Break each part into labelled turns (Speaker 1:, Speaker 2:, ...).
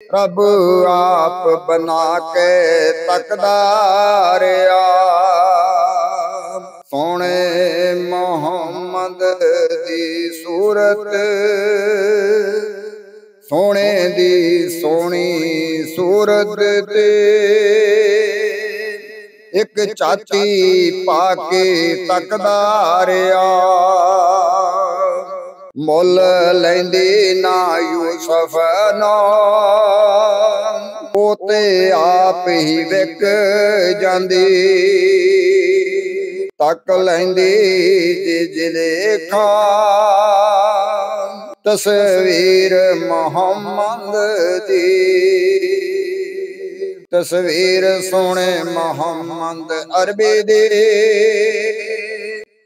Speaker 1: रब आप बना के तकदारिया। सोने मोहम्मद दी सूरत, सोने दी सोनी सूरत ते एक चाती पाके तकदारिया। मुल लैंदी ना यूसुफ ना, पोते आप ही विक जांदी। तक लैंदी जिलेखा तस्वीर मोहम्मद दी। तस्वीर सोने मोहम्मद अरबी दी।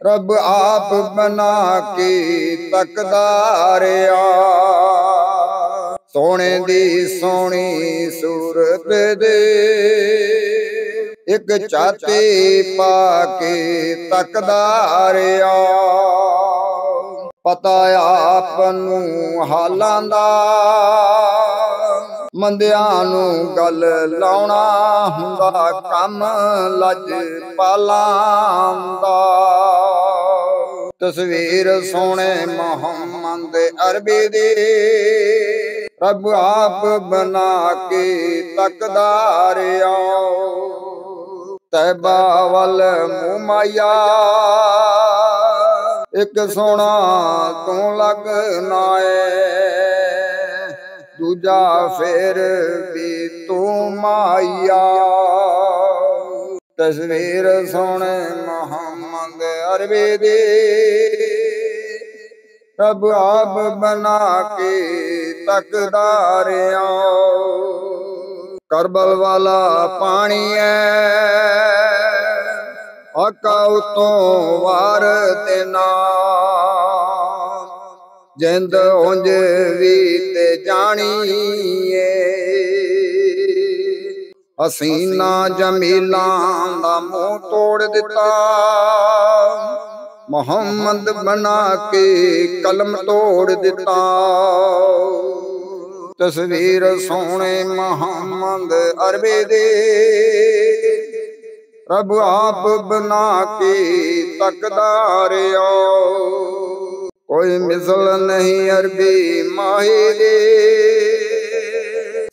Speaker 1: रब आप बना के तकदारिया। सोने दी सोनी सूरत दे एक चाते पाके तकदारिया। पता आप नू हालां दा, मंदियां नू गल लाउणा हुंदा कम लज पालां दा। तस्वीर सोने मोहम्मद अरबी दी। रब आप बना के तकदारिया। तैबा वल मुमाया एक सोना तू लगना है, दूजा फिर भी तू माया। तस्वीर सोने मोहम्मद अरबी दी। रब आप बना के तकदारिया। करबल वाला पानी है, आका उतों वार देना। जिंद उंज भी ते जानी हसीना जमीला दा मुंह तोड़ दिता। मोहम्मद बना के कलम तोड़ दिता। तस्वीर सोने मोहम्मद अरबी दे। रब आप बना के तकदारिया। कोई मिसल नहीं अरबी माही दे,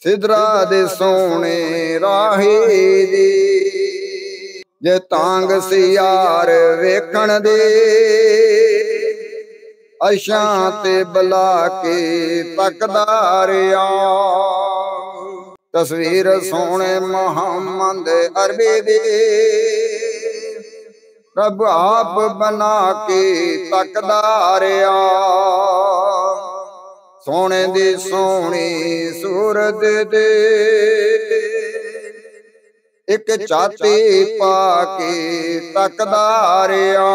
Speaker 1: सिदरा दे सोने राही दी। जे तांग सी यार वेखण दे, अशां ते बला के तकदारिया। तस्वीर सोने मोहम्मद अरबी दी। रब आप बना के तकदारिया। सोने दी सोनी सूरत दे एक चाती पाके तकदारिया।